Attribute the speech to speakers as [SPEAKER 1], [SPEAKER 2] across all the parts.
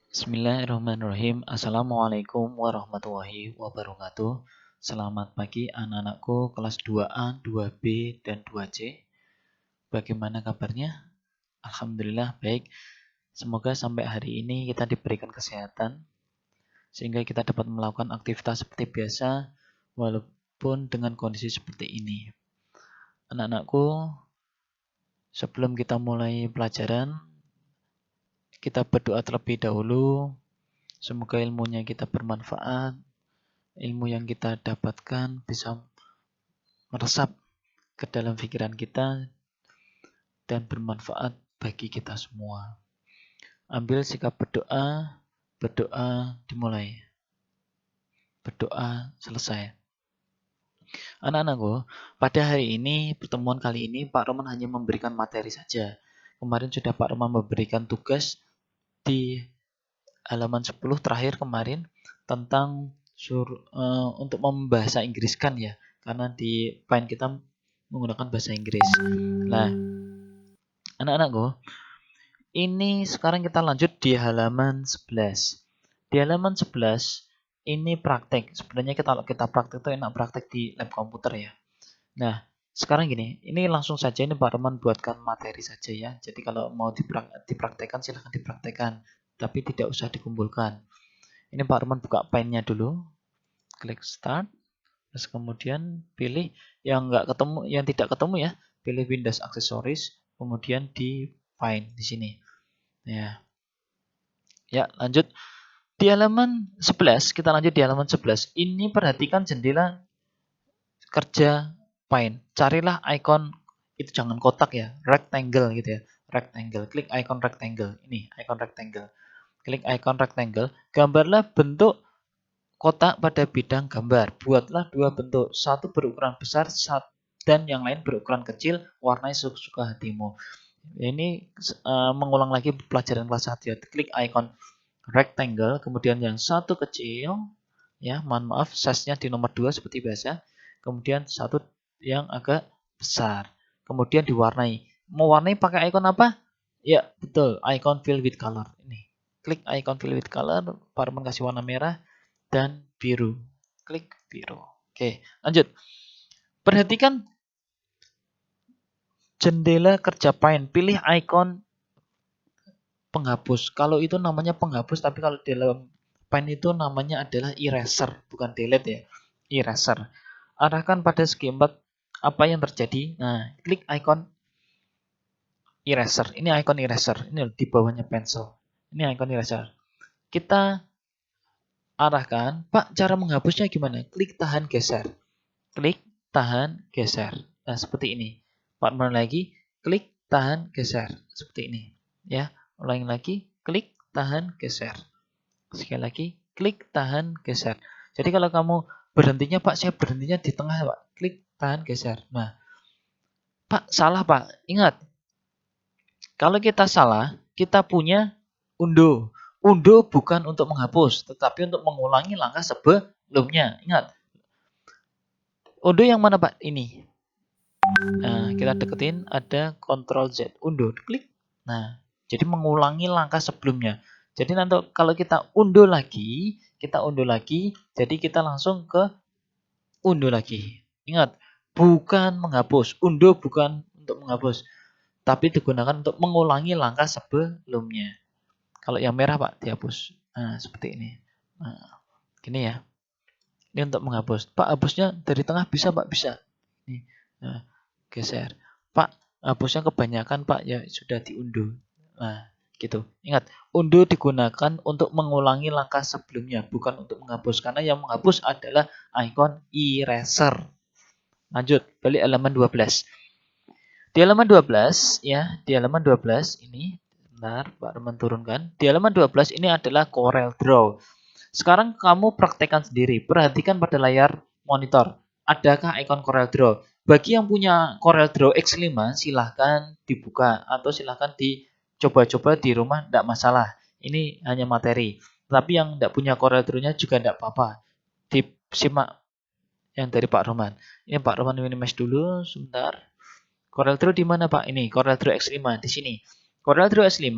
[SPEAKER 1] Bismillahirrahmanirrahim. Assalamualaikum warahmatullahi wabarakatuh. Selamat pagi anak-anakku kelas 2A, 2B, dan 2C. Bagaimana kabarnya? Alhamdulillah baik. Semoga sampai hari ini kita diberikan kesehatan sehingga kita dapat melakukan aktivitas seperti biasa walaupun dengan kondisi seperti ini. Anak-anakku, sebelum kita mulai pelajaran, kita berdoa terlebih dahulu. Semoga ilmunya kita bermanfaat, ilmu yang kita dapatkan bisa meresap ke dalam pikiran kita dan bermanfaat bagi kita semua. Ambil sikap berdoa, berdoa dimulai, berdoa selesai. Anak-anakku, pada hari ini, pertemuan kali ini, Pak Roman hanya memberikan materi saja. Kemarin sudah Pak Roman memberikan tugas di halaman 10 terakhir kemarin tentang untuk membahasa Inggriskan ya, karena di Paint kita menggunakan bahasa Inggris. Nah, anak-anakku, ini sekarang kita lanjut di halaman 11. Di halaman 11 ini praktek. Sebenarnya kalau kita praktek itu enak praktek di lab komputer ya. Nah, sekarang gini, ini langsung saja ini Pak Roman buatkan materi saja ya. Jadi kalau mau dipraktekkan silahkan dipraktekkan, tapi tidak usah dikumpulkan. Ini Pak Roman buka Paint-nya dulu, klik Start, terus kemudian pilih yang tidak ketemu ya, pilih Windows Accessories, kemudian di Paint di sini. Ya, lanjut di halaman 11, kita lanjut di halaman 11. Ini perhatikan jendela kerja Paint. Carilah icon itu jangan kotak ya, rectangle gitu ya. Rectangle, klik icon rectangle. Ini icon rectangle. Klik icon rectangle, gambarlah bentuk kotak pada bidang gambar. Buatlah dua bentuk, satu berukuran besar dan yang lain berukuran kecil, warnai sesuka hatimu. Ini mengulang lagi pelajaran kelas 1 ya. Klik icon rectangle, kemudian yang satu kecil, ya mohon maaf size-nya di nomor 2 seperti biasa. Kemudian satu yang agak besar. Kemudian diwarnai. Mau warnai pakai icon apa? Ya betul, icon fill with color. Ini. Klik icon fill with color, Pak Roman kasih warna merah dan biru. Klik biru. Oke, lanjut. Perhatikan jendela kerja Paint. Pilih icon penghapus. Kalau itu namanya penghapus, tapi kalau dalam Paint itu namanya adalah eraser, bukan delete ya. Eraser. Arahkan pada segi 4 apa yang terjadi. Nah, klik icon eraser. Ini icon eraser. Ini di bawahnya pencil. Ini icon eraser. Kita arahkan, Pak, cara menghapusnya gimana? Klik tahan geser. Klik tahan geser. Nah, seperti ini. Pak, ulang lagi, klik tahan geser. Seperti ini. Ya, ulangi lagi, klik tahan geser. Sekali lagi, klik tahan geser. Jadi kalau kamu berhentinya, Pak, saya berhentinya di tengah, Pak. Klik tahan geser. Nah, Pak, salah, Pak. Ingat, kalau kita salah, kita punya undo. Undo bukan untuk menghapus, tetapi untuk mengulangi langkah sebelumnya. Ingat, undo yang mana, Pak? Ini. Nah, kita deketin, ada Ctrl Z. Undo, klik. Nah, jadi mengulangi langkah sebelumnya. Jadi nanti kalau kita unduh lagi, jadi kita langsung ke unduh lagi. Ingat, bukan menghapus. Unduh bukan untuk menghapus, tapi digunakan untuk mengulangi langkah sebelumnya. Kalau yang merah, Pak, dihapus. Nah, seperti ini. Nah, gini ya. Ini untuk menghapus. Pak, hapusnya dari tengah bisa, Pak? Bisa. Nih. Nah, geser. Pak, hapusnya kebanyakan, Pak. Ya, sudah diunduh. Nah, gitu. Ingat, undo digunakan untuk mengulangi langkah sebelumnya, bukan untuk menghapus. Karena yang menghapus adalah icon eraser. Lanjut, balik halaman 12. Di halaman 12, ya, di halaman 12 ini, bentar, Pak Roman turunkan. Di halaman 12 ini adalah Corel Draw. Sekarang kamu praktekkan sendiri. Perhatikan pada layar monitor. Adakah ikon Corel Draw? Bagi yang punya Corel Draw X5, silahkan dibuka atau silahkan dicoba-coba di rumah, tidak masalah. Ini hanya materi. Tapi yang tidak punya Corel Draw-nya juga tidak apa-apa. Disimak yang dari Pak Roman. Ini Pak Roman minimize dulu, sebentar. Corel Draw di mana, Pak? Ini Corel Draw X5 di sini. Corel Draw X5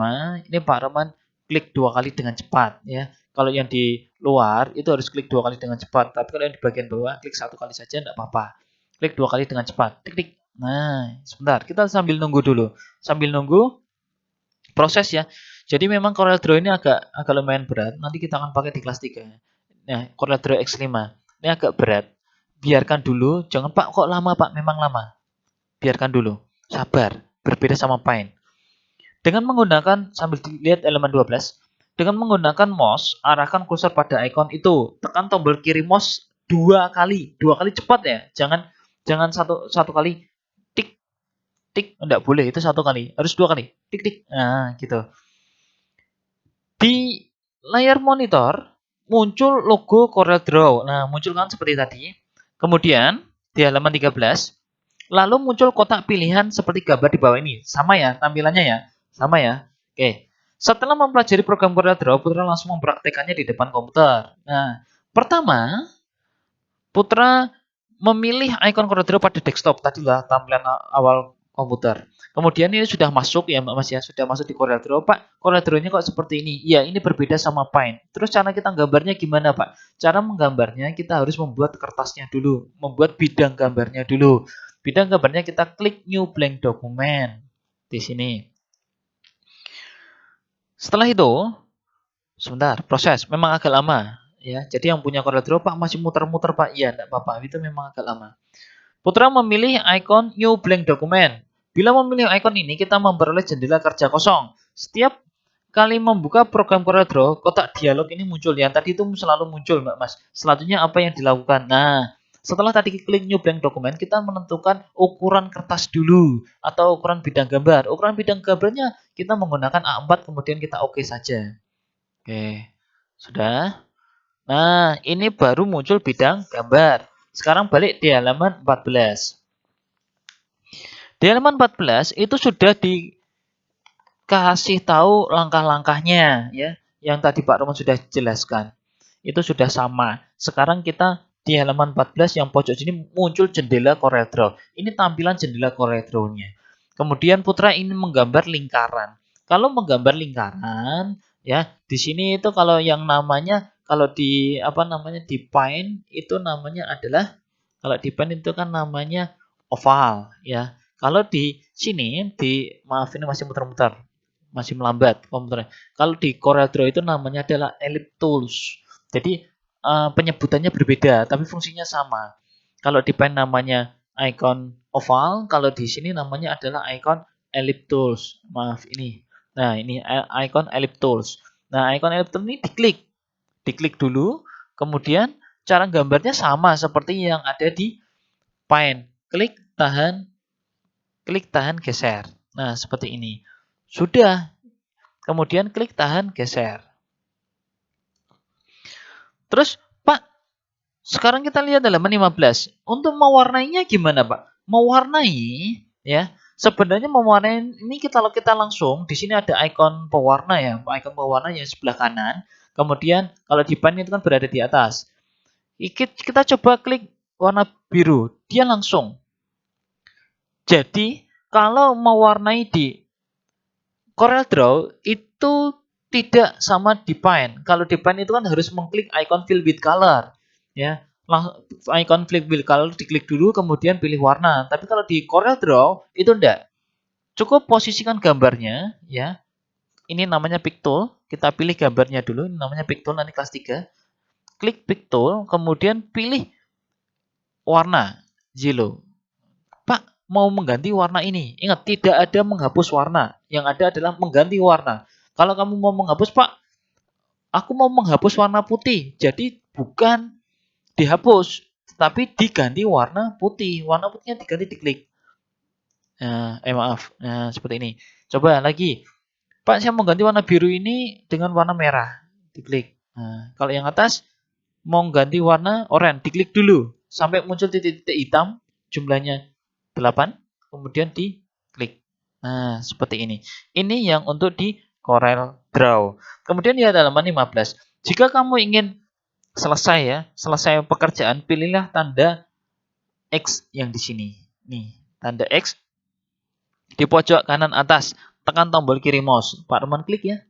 [SPEAKER 1] ini Pak Roman klik 2 kali dengan cepat ya. Kalau yang di luar itu harus klik 2 kali dengan cepat, tapi kalau yang di bagian bawah klik 1 kali saja enggak apa-apa. Klik 2 kali dengan cepat. Tik tik. Nah, sebentar, kita sambil nunggu dulu. Sambil nunggu proses ya. Jadi memang CorelDRAW ini agak lumayan berat. Nanti kita akan pakai di kelas 3. Nah, CorelDRAW X5. Ini agak berat. Biarkan dulu, jangan Pak kok lama Pak, memang lama. Biarkan dulu. Sabar, berbeda sama Paint. Dengan menggunakan sambil dilihat elemen 12, dengan menggunakan mouse, arahkan kursor pada icon itu. Tekan tombol kiri mouse 2 kali. 2 kali cepat ya. Jangan satu kali tik tik, enggak boleh itu 1 kali. Harus 2 kali. Tik tik. Nah, gitu. Di layar monitor muncul logo CorelDRAW. Nah, muncul kan seperti tadi. Kemudian di halaman 13, lalu muncul kotak pilihan seperti gambar di bawah ini. Sama ya tampilannya ya? Sama ya? Oke. Setelah mempelajari program CorelDRAW, Putra langsung mempraktekannya di depan komputer. Nah, pertama, Putra memilih icon CorelDRAW pada desktop. Tadilah tampilan awal komputer. Kemudian ini sudah masuk ya Mbak Mas ya, sudah masuk di CorelDRAW. Pak, CorelDRAW-nya kok seperti ini? Ya, ini berbeda sama Paint. Terus cara kita gambarnya gimana Pak? Cara menggambarnya kita harus membuat kertasnya dulu, membuat bidang gambarnya dulu. Bidang gambarnya kita klik New Blank Document di sini. Setelah itu, sebentar, proses memang agak lama ya. Jadi yang punya CorelDRAW Pak masih muter-muter Pak. Iya, enggak apa-apa, itu memang agak lama. Putra memilih icon New Blank Document. Bila memilih icon ini, kita memperoleh jendela kerja kosong. Setiap kali membuka program CorelDRAW, kotak dialog ini muncul. Yang tadi itu selalu muncul, Mbak Mas. Selanjutnya apa yang dilakukan? Nah, setelah tadi klik New Blank Document, kita menentukan ukuran kertas dulu atau ukuran bidang gambar. Ukuran bidang gambarnya kita menggunakan A4, kemudian kita oke saja. Oke, sudah. Nah, ini baru muncul bidang gambar. Sekarang balik di halaman 14. Di halaman 14 itu sudah dikasih tahu langkah-langkahnya ya. Yang tadi Pak Roman sudah jelaskan. Itu sudah sama. Sekarang kita di halaman 14 yang pojok sini muncul jendela CorelDRAW. Ini tampilan jendela CorelDRAW-nya. Kemudian Putra ini menggambar lingkaran. Kalau menggambar lingkaran ya, di sini itu kalau yang namanya kalau di apa namanya di Paint itu namanya adalah kalau di Paint itu kan namanya oval ya. Kalau di sini maaf ini masih muter-muter, masih melambat komputernya. Kalau di CorelDRAW itu namanya adalah Ellipse Tools. Jadi penyebutannya berbeda, tapi fungsinya sama. Kalau di Paint namanya icon oval, kalau di sini namanya adalah icon Ellipse Tools. Maaf ini. Nah ini icon Ellipse Tools. Nah icon Ellipse Tools ini diklik dulu, kemudian cara gambarnya sama seperti yang ada di Paint. Klik tahan, geser. Nah, seperti ini. Sudah. Kemudian klik tahan, geser. Terus, Pak, sekarang kita lihat halaman 15. Untuk mewarnainya gimana, Pak? Mewarnai, ya. Sebenarnya mewarnai ini kalau kita langsung, di sini ada ikon pewarna ya. Ikon pewarna yang sebelah kanan. Kemudian, kalau di Paint itu kan berada di atas. Kita coba klik warna biru. Dia langsung. Jadi, kalau mewarnai di CorelDRAW itu tidak sama di Paint. Kalau di Paint itu kan harus mengklik icon fill with color, ya. Icon fill with color diklik dulu, kemudian pilih warna. Tapi kalau di CorelDRAW itu enggak. Cukup posisikan gambarnya, ya. Ini namanya pick tool. Kita pilih gambarnya dulu. Ini namanya pick tool nanti kelas 3. Klik pick tool, kemudian pilih warna yellow. Pak, mau mengganti warna ini. Ingat, tidak ada menghapus warna. Yang ada adalah mengganti warna. Kalau kamu mau menghapus, Pak, aku mau menghapus warna putih. Jadi bukan dihapus, tapi diganti warna putih. Warna putihnya diganti diklik. Nah, maaf. Nah, seperti ini. Coba lagi. Pak, saya mau ganti warna biru ini dengan warna merah. Diklik. Nah, kalau yang atas mau ganti warna oranye, diklik dulu sampai muncul titik-titik hitam, jumlahnya 8, kemudian diklik. Nah, seperti ini. Ini yang untuk di CorelDRAW. Kemudian di halaman 15. Jika kamu ingin selesai ya, selesai pekerjaan, pilihlah tanda X yang di sini. Nih, tanda X di pojok kanan atas. Tekan tombol kiri mouse. Pak Roman klik ya.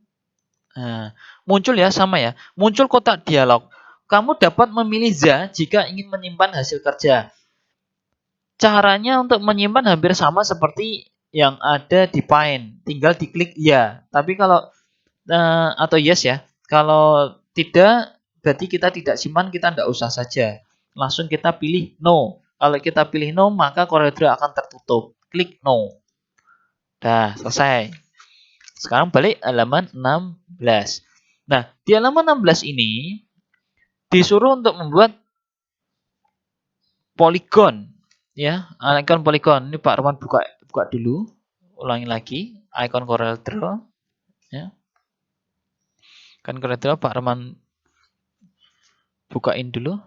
[SPEAKER 1] Nah, muncul ya, sama ya. Muncul kotak dialog. Kamu dapat memilih za jika ingin menyimpan hasil kerja. Caranya untuk menyimpan hampir sama seperti yang ada di Paint. Tinggal diklik ya. Tapi kalau atau yes ya. Kalau tidak, berarti kita tidak simpan, kita tidak usah saja. Langsung kita pilih no. Kalau kita pilih no, maka CorelDRAW akan tertutup. Klik no. Dah, selesai. Sekarang balik halaman 16. Nah, di halaman 16 ini disuruh untuk membuat poligon. Ya, icon poligon. Ini Pak Roman buka dulu. Ulangi lagi. Icon CorelDRAW. Ya. Kan CorelDRAW Pak Roman bukain dulu.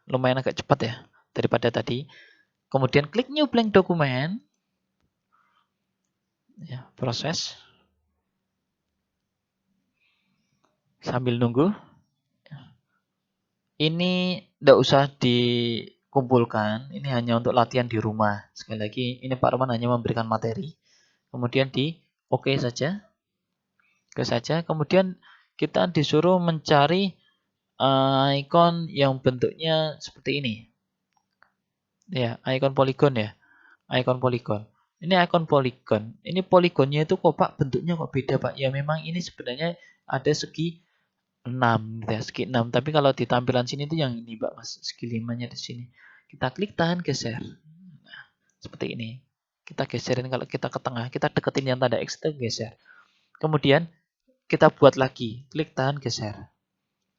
[SPEAKER 1] Lumayan agak cepat ya daripada tadi. Kemudian klik new blank document. Ya, proses. Sambil nunggu. Ini tidak usah dikumpulkan. Ini hanya untuk latihan di rumah. Sekali lagi, ini Pak Roman hanya memberikan materi. Kemudian di oke saja. Oke saja. Kemudian kita disuruh mencari icon yang bentuknya seperti ini. Ya, icon poligon ya. Icon poligon. Ini icon poligon. Ini poligonnya itu kok Pak bentuknya kok beda Pak. Ya memang ini sebenarnya ada segi 6 ya, segi 6. Tapi kalau di tampilan sini itu yang ini Pak Mas, segi 5-nya di sini. Kita klik tahan geser. Nah, seperti ini. Kita geserin kalau kita ke tengah, kita deketin yang tanda X itu geser. Kemudian kita buat lagi, klik tahan geser.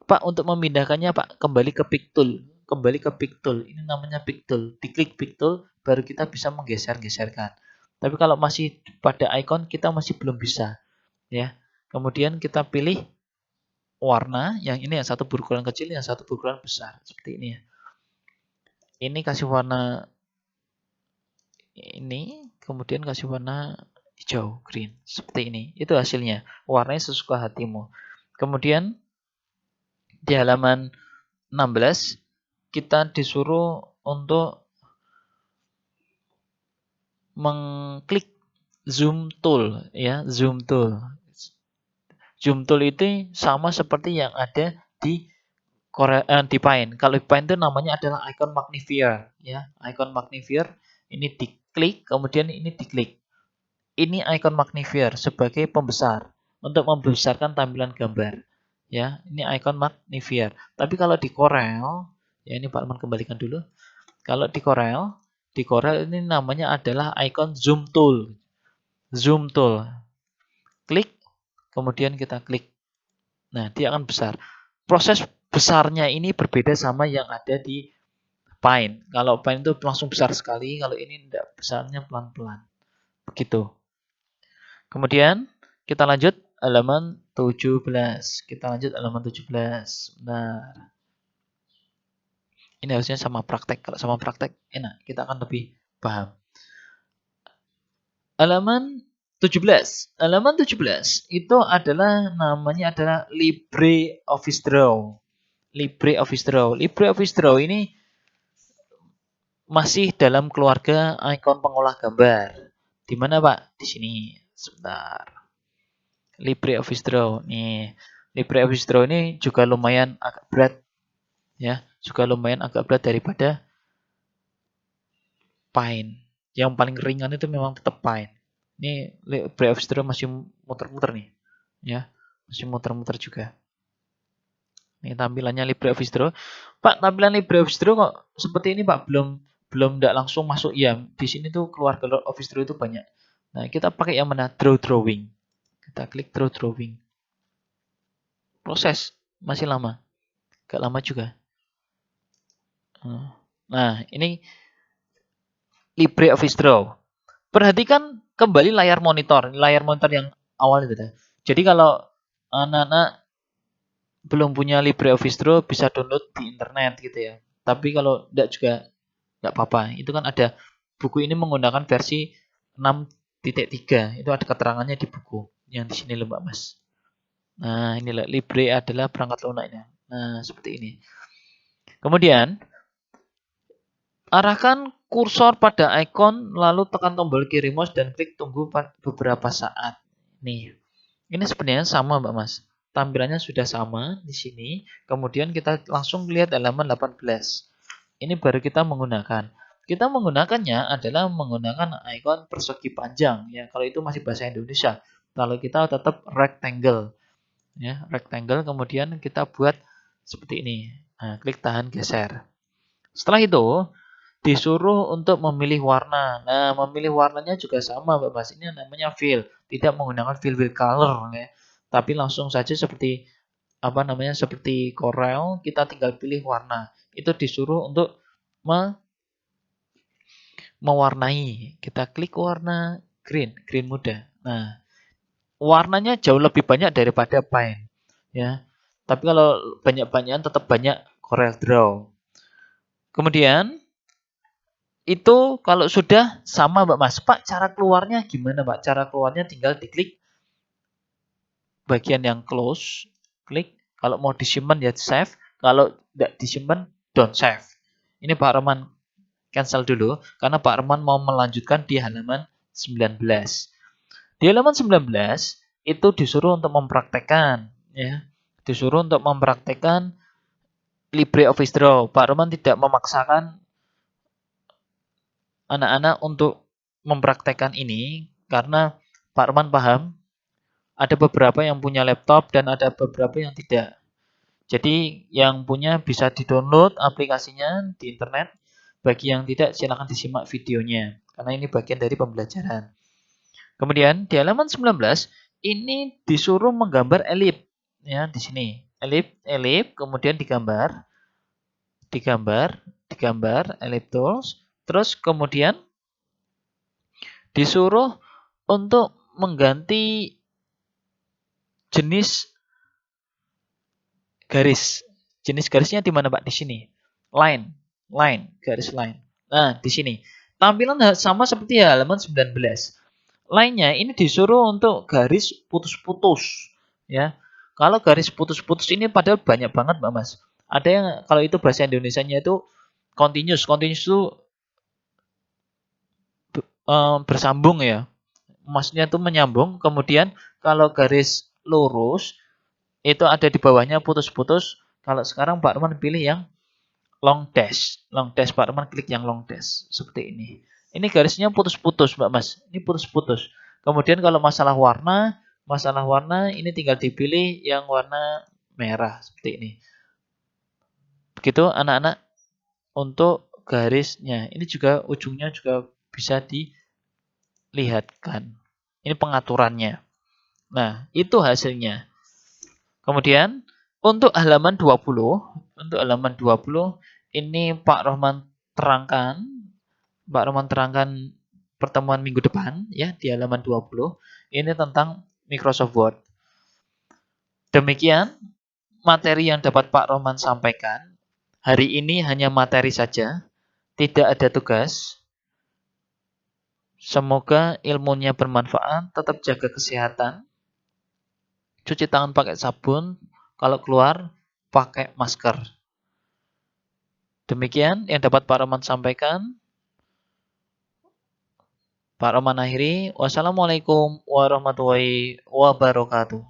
[SPEAKER 1] Pak, untuk memindahkannya Pak, kembali ke pick tool. Kembali ke pick tool. Ini namanya pick tool. Diklik pick tool, baru kita bisa menggeser-geserkan. Tapi kalau masih pada icon, kita masih belum bisa. Ya. Kemudian kita pilih warna. Yang ini yang satu berukuran kecil, yang satu berukuran besar. Seperti ini ya. Ini kasih warna ini, kemudian kasih warna hijau, green. Seperti ini. Itu hasilnya. Warnanya sesuka hatimu. Kemudian di halaman 16 kita disuruh untuk mengklik zoom tool ya, zoom tool. Zoom tool itu sama seperti yang ada di di Paint. Kalau di Paint itu namanya adalah icon magnifier ya, icon magnifier ini diklik, kemudian ini diklik. Ini icon magnifier sebagai pembesar untuk membesarkan tampilan gambar. Ya, ini icon magnifier. Tapi kalau di Corel, ya ini Pak Arman kembalikan dulu. Kalau di Corel ini namanya adalah icon zoom tool. Zoom tool. Klik, kemudian kita klik. Nah, dia akan besar. Proses besarnya ini berbeda sama yang ada di Paint. Kalau Paint itu langsung besar sekali, kalau ini tidak, besarnya pelan-pelan. Begitu. Kemudian kita lanjut halaman 17. Kita lanjut halaman 17. Nah, ini harusnya sama praktek. Kalau sama praktek enak, kita akan lebih paham. Halaman 17. Halaman 17 itu adalah namanya adalah LibreOffice Draw. LibreOffice Draw. LibreOffice Draw ini masih dalam keluarga icon pengolah gambar. Di mana, Pak? Di sini. Sebentar. LibreOffice Draw. Nih, LibreOffice Draw ini juga lumayan agak berat ya, juga lumayan agak berat daripada Paint. Yang paling ringan itu memang tetap Paint. Ini LibreOffice Draw masih muter-muter nih. Ya, masih muter-muter juga. Ini tampilannya LibreOffice Draw. Pak, tampilan LibreOffice Draw kok seperti ini, Pak? Belum enggak langsung masuk ya. Di sini tuh keluarga Office Draw itu banyak. Nah, kita pakai yang mana? Drawing. Kita klik Drawing. Proses masih lama. Gak lama juga. Nah, ini LibreOffice Draw. Perhatikan kembali layar monitor yang awal itu. Jadi kalau anak-anak belum punya LibreOffice Draw bisa download di internet gitu ya. Tapi kalau tidak juga tidak apa-apa. Itu kan ada buku ini menggunakan versi 6.3. Itu ada keterangannya di buku yang di sini loh Mbak Mas. Nah, inilah Libre adalah perangkat lunaknya. Nah, seperti ini. Kemudian arahkan kursor pada icon lalu tekan tombol kiri mouse dan klik tunggu beberapa saat. Nih. Ini sebenarnya sama Mbak Mas. Tampilannya sudah sama di sini. Kemudian kita langsung lihat halaman 18. Ini baru kita menggunakan. Kita menggunakannya adalah menggunakan ikon persegi panjang ya. Kalau itu masih bahasa Indonesia. Kalau kita tetap rectangle ya, rectangle kemudian kita buat seperti ini. Nah, klik tahan geser. Setelah itu disuruh untuk memilih warna. Nah, memilih warnanya juga sama Mbak Mas. Ini namanya fill. Tidak menggunakan fill with color ya. Tapi langsung saja seperti apa namanya seperti Corel, kita tinggal pilih warna. Itu disuruh untuk mewarnai. Kita klik warna green, green muda. Nah, warnanya jauh lebih banyak daripada Paint ya. Tapi kalau banyak-banyakan tetap banyak Corel Draw. Kemudian itu kalau sudah sama Mbak Mas. Pak, cara keluarnya gimana Pak? Cara keluarnya tinggal diklik bagian yang close, klik. Kalau mau disimpan ya save, kalau tidak disimpan don't save. Ini Pak Roman cancel dulu karena Pak Roman mau melanjutkan di halaman 19. Di halaman 19 itu disuruh untuk mempraktekkan ya. Disuruh untuk mempraktekkan LibreOffice Draw. Pak Roman tidak memaksakan anak-anak untuk mempraktekkan ini karena Pak Roman paham ada beberapa yang punya laptop dan ada beberapa yang tidak. Jadi yang punya bisa di-download aplikasinya di internet. Bagi yang tidak silakan disimak videonya karena ini bagian dari pembelajaran. Kemudian di halaman 19 ini disuruh menggambar elip ya di sini. Elip kemudian digambar elip tools, terus kemudian disuruh untuk mengganti jenis garis. Jenis garisnya di mana Pak? Di sini. Line, garis line. Nah, di sini. Tampilan sama seperti halaman 19. Lainnya ini disuruh untuk garis putus-putus ya. Kalau garis putus-putus ini padahal banyak banget Mbak Mas. Ada yang kalau itu bahasa Indonesianya itu continuous. Continuous itu bersambung ya. Maksudnya itu menyambung. Kemudian kalau garis lurus itu ada di bawahnya putus-putus. Kalau sekarang Pak Arman pilih yang long dash. Long dash Pak Arman klik yang long dash seperti ini. Ini garisnya putus-putus Mbak Mas. Ini putus-putus. Kemudian kalau masalah warna ini tinggal dipilih yang warna merah seperti ini. Begitu anak-anak untuk garisnya. Ini juga ujungnya juga bisa dilihatkan. Ini pengaturannya. Nah, itu hasilnya. Kemudian untuk halaman 20 ini Pak Rohman terangkan pertemuan minggu depan ya di halaman 20. Ini tentang Microsoft Word. Demikian materi yang dapat Pak Rohman sampaikan. Hari ini hanya materi saja, tidak ada tugas. Semoga ilmunya bermanfaat, tetap jaga kesehatan. Cuci tangan pakai sabun, kalau keluar pakai masker. Demikian yang dapat Pak Roman sampaikan. Pak Roman akhiri. Wassalamualaikum warahmatullahi wabarakatuh.